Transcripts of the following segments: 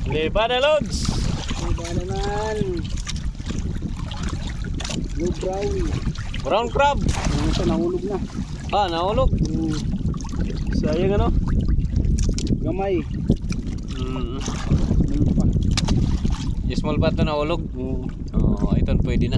Liba na lods. Iba naman. Blue brown. Brown crab. Ano ito, nahulog na. Ah, nahulog. Sayang ano? Gamay. Ano pa? Small pa ito nahulog. Oh, ito pwede na.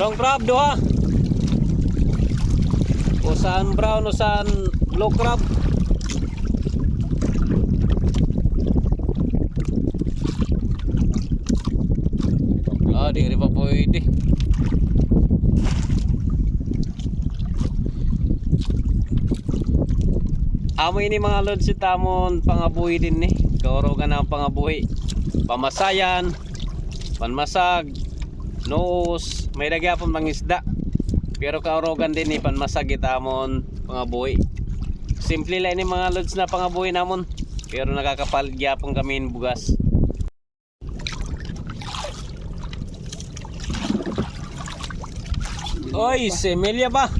Brown crab doha. Usan brown, usan blue crab. Ah, di rin pa pwede. Amo ini mga lods si tamon pangabuhi din ni. Kaurogan na pangabuhi. Pamasayan, panmasag, noos, may nagyapon mangisda. Pero kaurogan din ni panmasag itamon pangabuhi. Simple lang ni mga lods na pangabuhi namon. Pero nakakapalit gyapon kami bugas. Oy, semilya ba?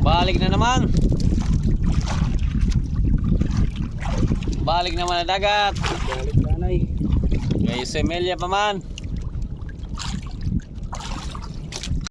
Balik na naman. Balik naman na dagat. Balik nanay. Kay semilya pa man.